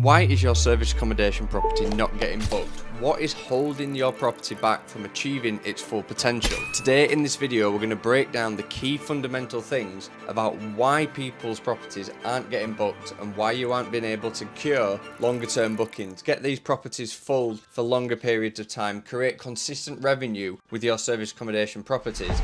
Why is your service accommodation property not getting booked? What is holding your property back from achieving its full potential? Today in this video we're going to break down the key fundamental things about why people's properties aren't getting booked and why you aren't being able to secure longer term bookings, get these properties full for longer periods of time, create consistent revenue with your service accommodation properties.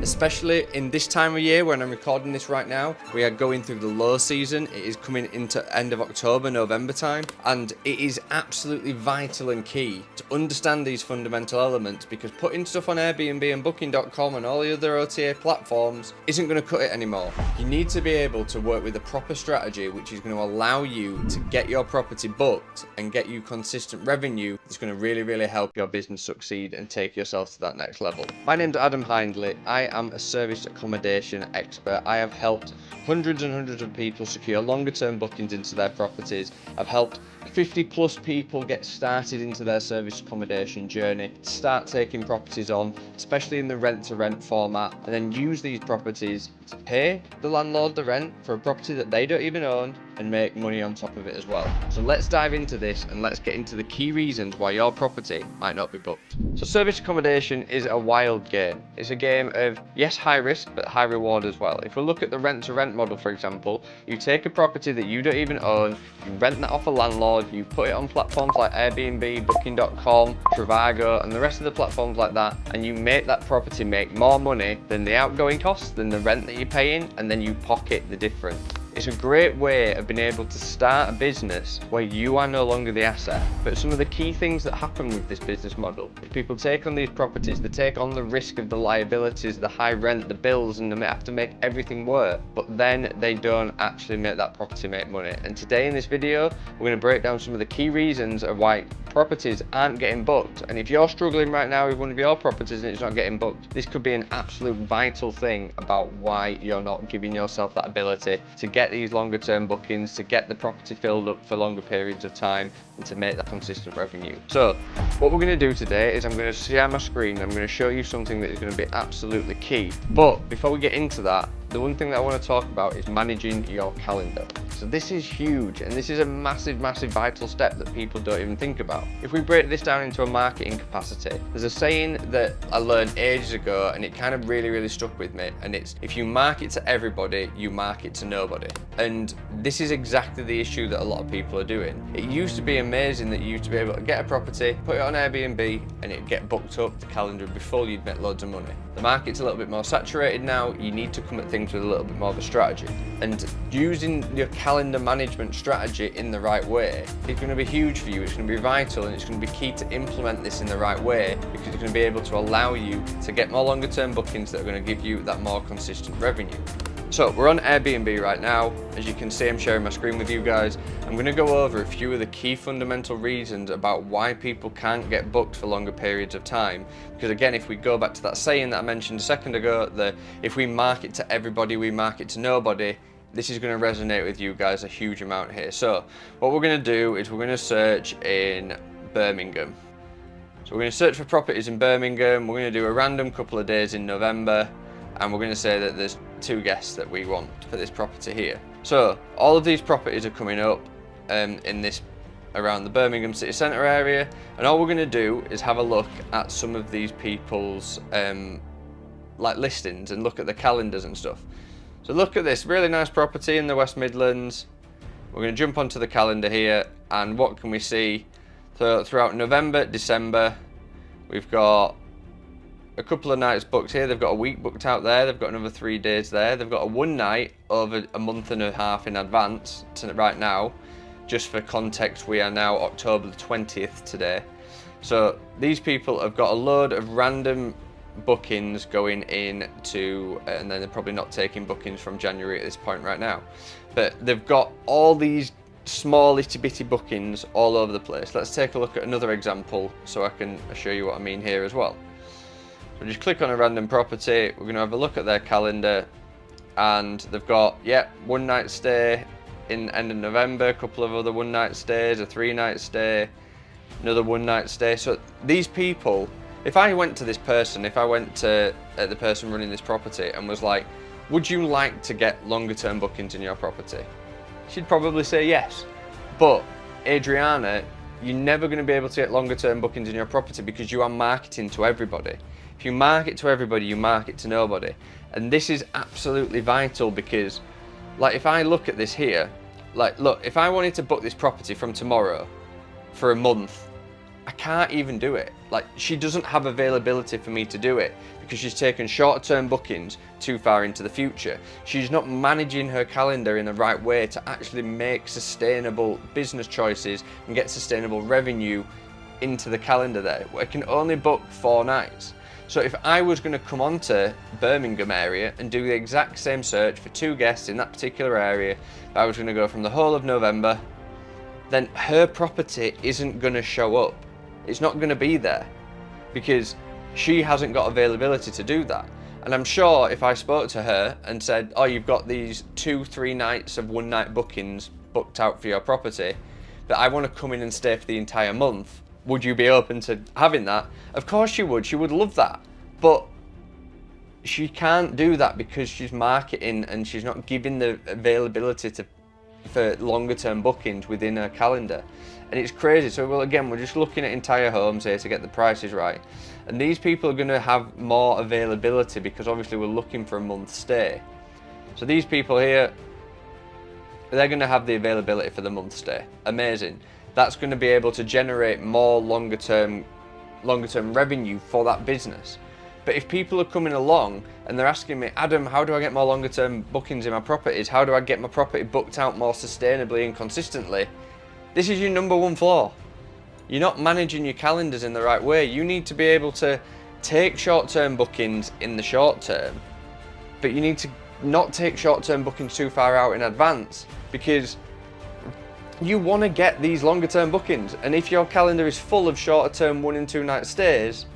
Especially in this time of year when I'm recording this right now, we are going through the low season. It is coming into end of October, November time, and it is absolutely vital and key to understand these fundamental elements, because putting stuff on Airbnb and Booking.com and all the other OTA platforms isn't going to cut it anymore. You need to be able to work with a proper strategy which is going to allow you to get your property booked and get you consistent revenue that's going to really help your business succeed and take yourself to that next level. My name's Adam Hindley. I am a service accommodation expert. I have helped hundreds and hundreds of people secure longer term bookings into their properties. I've helped 50 plus people get started into their service accommodation journey, start taking properties on, especially in the rent to rent format, and then use these properties to pay the landlord the rent for a property that they don't even own and make money on top of it as well. So let's dive into this and let's get into the key reasons why your property might not be booked. So service accommodation is a wild game. It's a game of, yes, high risk, but high reward as well. If we look at the rent to rent model, for example, you take a property that you don't even own, you rent that off a landlord, you put it on platforms like Airbnb, Booking.com, Trivago, and the rest of the platforms like that, and you make that property make more money than the outgoing costs, than the rent that you're paying, and then you pocket the difference. It's a great way of being able to start a business where you are no longer the asset. But some of the key things that happen with this business model, if people take on these properties, they take on the risk of the liabilities, the high rent, the bills, and they have to make everything work, but then they don't actually make that property make money. And today in this video, we're going to break down some of the key reasons of why properties aren't getting booked. And if you're struggling right now with one of your properties and it's not getting booked, this could be an absolute vital thing about why you're not giving yourself that ability to get these longer term bookings, to get the property filled up for longer periods of time, and to make that consistent revenue. So what we're going to do today is I'm going to share my screen. I'm going to show you something that is going to be absolutely key. But before we get into that, the one thing that I want to talk about is managing your calendar. So this is huge, and this is a massive vital step that people don't even think about. If we break this down into a marketing capacity, there's a saying that I learned ages ago, and it kind of really stuck with me, and it's, if you market to everybody, you market to nobody. And this is exactly the issue that a lot of people are doing. It used to be amazing that you used to be able to get a property, put it on Airbnb, and it'd get booked up the calendar before you'd make loads of money. The market's a little bit more saturated now. You need to come at things with a little bit more of a strategy, and using your calendar management strategy in the right way is going to be huge for you. It's going to be vital, and it's going to be key to implement this in the right way, because it's going to be able to allow you to get more longer term bookings that are going to give you that more consistent revenue. So we're on Airbnb right now. As you can see, I'm sharing my screen with you guys. I'm going to go over a few of the key fundamental reasons about why people can't get booked for longer periods of time. Because again, if we go back to that saying that I mentioned a second ago, that if we market to everybody, we market to nobody, this is going to resonate with you guys a huge amount here. So what we're going to do is we're going to search in Birmingham. So we're going to search for properties in Birmingham. We're going to do a random couple of days in November, and we're going to say that there's 2 guests that we want for this property here. So all of these properties are coming up in this around the Birmingham city centre area, and all we're going to do is have a look at some of these people's like listings and look at the calendars and stuff. So look at this really nice property in the West Midlands. We're going to jump onto the calendar here, and what can we see? So throughout November, December, we've got a couple of nights booked here. They've got a week booked out there. They've got another 3 days there. They've got a 1 night over a month and a half in advance to right now. Just for context, we are now October the 20th today. So these people have got a load of random bookings going in to, and then they're probably not taking bookings from January at this point right now. But they've got all these small itty bitty bookings all over the place. Let's take a look at another example so I can show you what I mean here as well. So just click on a random property. We're going to have a look at their calendar, and they've got, 1 night stay in end of November, a couple of other 1 night stays, a 3 night stay, another 1 night stay. So these people, if I went to this person, if I went to the person running this property and was like, would you like to get longer term bookings in your property? she'd probably say yes. But Adriana, you're never going to be able to get longer term bookings in your property because you are marketing to everybody. If you market to everybody, you market to nobody. And this is absolutely vital because, like, if I look at this here, like, look, if I wanted to book this property from tomorrow for a month, I can't even do it. Like, she doesn't have availability for me to do it because she's taken short-term bookings too far into the future. She's not managing her calendar in the right way to actually make sustainable business choices and get sustainable revenue into the calendar there. I can only book 4 nights. So if I was going to come onto Birmingham area and do the exact same search for 2 guests in that particular area, if I was going to go from the whole of November, then her property isn't going to show up. It's not going to be there because she hasn't got availability to do that. And I'm sure if I spoke to her and said, oh, you've got these 2-3 nights of 1-night bookings booked out for your property, but I want to come in and stay for the entire month, would you be open to having that? Of course she would. She would love that. But she can't do that because she's marketing and she's not giving the availability for longer term bookings within her calendar. And it's crazy. So, well, again, we're just looking at entire homes here to get the prices right. And these people are going to have more availability because obviously we're looking for a month's stay. So these people here, they're going to have the availability for the month's stay. Amazing. That's going to be able to generate more longer term revenue for that business. But if people are coming along and they're asking me, Adam, how do I get more longer term bookings in my properties? How do I get my property booked out more sustainably and consistently? This is your number one flaw. You're not managing your calendars in the right way. You need to be able to take short-term bookings in the short term, but you need to not take short-term bookings too far out in advance because you want to get these longer-term bookings. And if your calendar is full of shorter-term 1 and 2 night stays,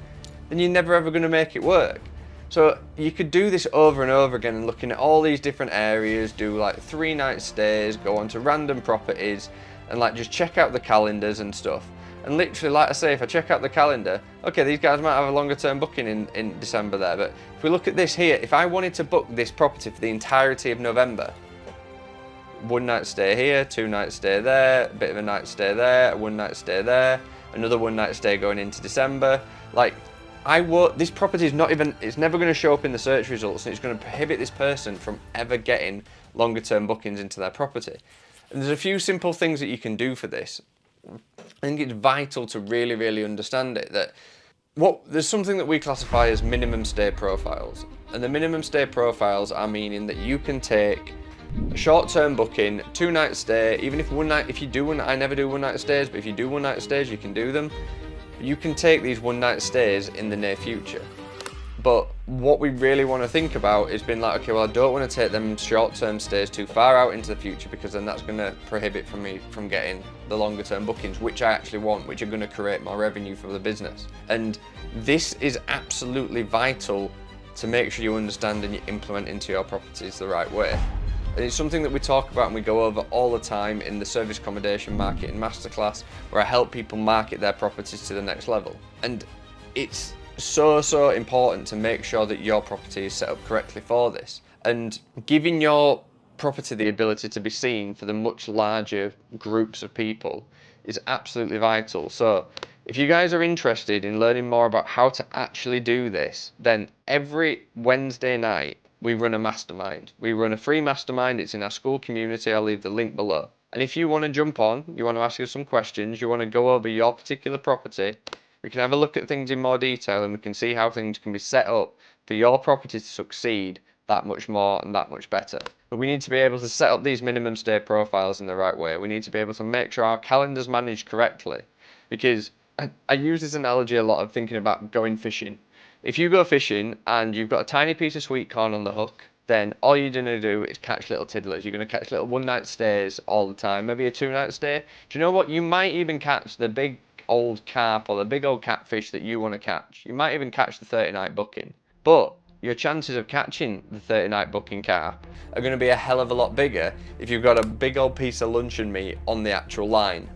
then you're never ever going to make it work. So you could do this over and over again and looking at all these different areas, do like 3 night stays, go onto random properties and like just check out the calendars and stuff. And literally, like I say, if I check out the calendar, okay, these guys might have a longer term booking in December there, but if we look at this here, if I wanted to book this property for the entirety of November, 1 night stay here, 2 night stay there, a bit of a night stay there, a 1 night stay there, another 1 night stay going into December, like, this property is not even, it's never going to show up in the search results, and it's going to prohibit this person from ever getting longer term bookings into their property. And there's a few simple things that you can do for this. I think it's vital to really, really understand it, that there's something that we classify as minimum stay profiles. And the minimum stay profiles are meaning that you can take a short-term booking, 2 night stay, even if I never do 1 night stays, but if you do 1 night stays, you can do them. You can take these 1 night stays in the near future. But what we really want to think about is being like, okay, well, I don't want to take them short-term stays too far out into the future because then that's going to prohibit me from getting the longer-term bookings, which I actually want, which are going to create more revenue for the business. And this is absolutely vital to make sure you understand and you implement into your properties the right way. And it's something that we talk about and we go over all the time in the Service Accommodation Marketing Masterclass, where I help people market their properties to the next level. And it's so important to make sure that your property is set up correctly for this. And giving your property the ability to be seen for the much larger groups of people is absolutely vital. So if you guys are interested in learning more about how to actually do this, then every Wednesday night we run a mastermind. We run a free mastermind. It's in our school community. I'll leave the link below. And if you want to jump on, you want to ask us some questions, you want to go over your particular property, we can have a look at things in more detail and we can see how things can be set up for your property to succeed that much more and that much better. But we need to be able to set up these minimum stay profiles in the right way. We need to be able to make sure our calendar's managed correctly. Because I use this analogy a lot of thinking about going fishing. If you go fishing and you've got a tiny piece of sweet corn on the hook, then all you're going to do is catch little tiddlers. You're going to catch little 1 night stays all the time, maybe a 2 night stay. Do you know what? You might even catch the big old carp or the big old catfish that you want to catch. You might even catch the 30 night booking. But your chances of catching the 30 night booking carp are going to be a hell of a lot bigger if you've got a big old piece of luncheon meat on the actual line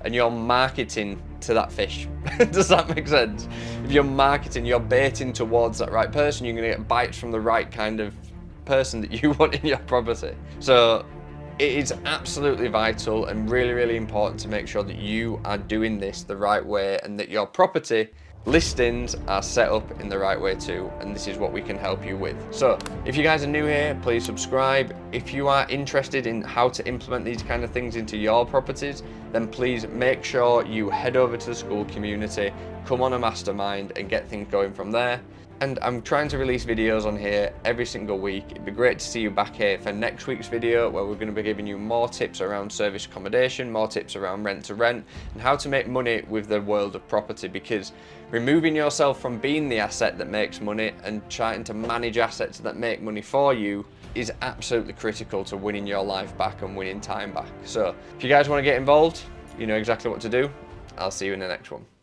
and you're marketing to that fish. Does that make sense? If you're marketing, you're baiting towards that right person, you're going to get bites from the right kind of person that you want in your property. So It is absolutely vital and really, really important to make sure that you are doing this the right way and that your property listings are set up in the right way too, and this is what we can help you with. So if you guys are new here, please subscribe. If you are interested in how to implement these kind of things into your properties, then please make sure you head over to the school community, come on a mastermind and get things going from there. And I'm trying to release videos on here every single week. It'd be great to see you back here for next week's video, where we're going to be giving you more tips around service accommodation, more tips around rent to rent, and how to make money with the world of property, because removing yourself from being the asset that makes money and trying to manage assets that make money for you is absolutely critical to winning your life back and winning time back. So if you guys want to get involved, you know exactly what to do. I'll see you in the next one.